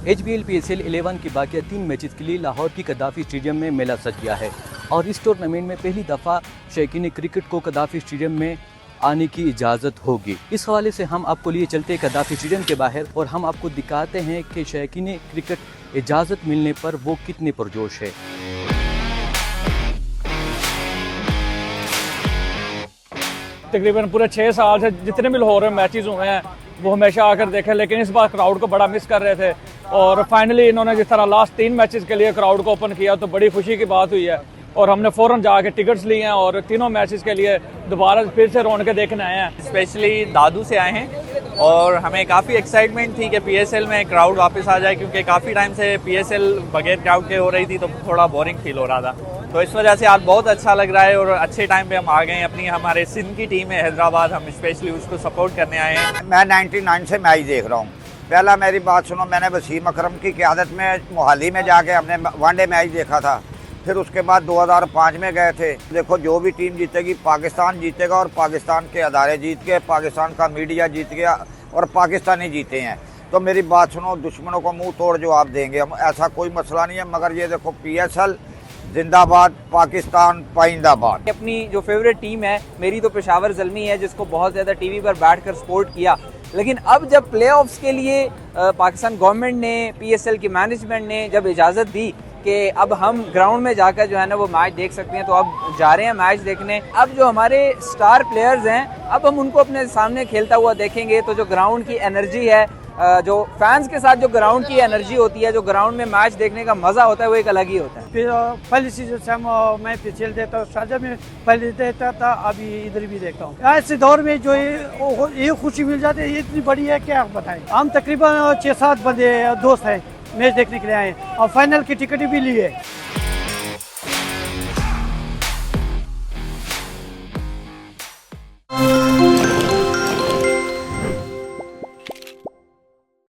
HBL PSL 11 की बाकी 3 matches के लिए लाहौर की कदाफी स्टेडियम में मेला सज गया है और इस टूर्नामेंट में पहली दफ़ा शौकीन क्रिकेट को कदाफी स्टेडियम में आने की इजाज़त होगी। इस हवाले से हम आपको लिए चलते हैं कदाफी स्टेडियम के बाहर और हम आपको दिखाते हैं कि शौकीन क्रिकेट इजाज़त मिलने पर वो कितने पुरजोश है। तकरीबन पूरे 6 साल से जितने भी लाहौर में मैचेस हुए हैं वो हमेशा आकर देखे, लेकिन इस बार क्राउड को बड़ा मिस कर रहे थे और फाइनली इन्होंने जिस तरह लास्ट 3 मैचेस के लिए क्राउड को ओपन किया तो बड़ी खुशी की बात हुई है और हमने फ़ौरन जाके टिकट्स लिए हैं और तीनों मैचेस के लिए दोबारा फिर से रौनकें देखने आए हैं। स्पेशली दादू से आए हैं और हमें काफ़ी एक्साइटमेंट थी कि PSL में क्राउड वापस आ जाए, क्योंकि काफ़ी टाइम से PSL बगैर क्राउड के हो रही थी तो थोड़ा बोरिंग फील हो रहा था। तो इस वजह से आज बहुत अच्छा लग रहा है और अच्छे टाइम पे हम आ गए हैं। अपनी हमारे सिंध की टीम है हैदराबाद, हम स्पेशली उसको सपोर्ट करने आए हैं। मैं 99 से मैच देख रहा हूँ। पहला मेरी बात सुनो, मैंने वसीम अकरम की क़यादत में मोहाली में जाके हमने वनडे मैच देखा था। फिर उसके बाद 2005 में गए थे। देखो जो भी टीम जीतेगी पाकिस्तान जीतेगा और पाकिस्तान के अदारे जीत गए, पाकिस्तान का मीडिया जीत गया और पाकिस्तानी जीते हैं। तो मेरी बात सुनो, दुश्मनों को मुंह तोड़ जवाब देंगे हम, ऐसा कोई मसला नहीं है। मगर ये देखो PSL जिंदाबाद, पाकिस्तान पाइंदाबाद। अपनी जो फेवरेट टीम है मेरी तो पेशावर ज़ल्मी है, जिसको बहुत ज़्यादा टीवी पर बैठकर सपोर्ट किया। लेकिन अब जब प्लेऑफ्स के लिए पाकिस्तान गवर्नमेंट ने, PSL की मैनेजमेंट ने जब इजाज़त दी कि अब हम ग्राउंड में जाकर जो है ना वो मैच देख सकते हैं, तो अब जा रहे हैं मैच देखने। अब जो हमारे स्टार प्लेयर्स हैं अब हम उनको अपने सामने खेलता हुआ देखेंगे, तो जो ग्राउंड की एनर्जी है, जो फैंस के साथ जो ग्राउंड की एनर्जी होती है, जो ग्राउंड में मैच देखने का मजा होता है, वो एक अलग ही होता है। फिर पहली सीजन से मैं PSL देखता हूँ, शारजा में पहले देखता था, अभी इधर भी देखता हूँ। ऐसे दौर में जो ये खुशी मिल जाती है, ये इतनी बड़ी है क्या बताएं। हम तकरीबन 6-7 बंदे दोस्त हैं, मैच देखने के लिए आए और फाइनल की टिकट भी ली है।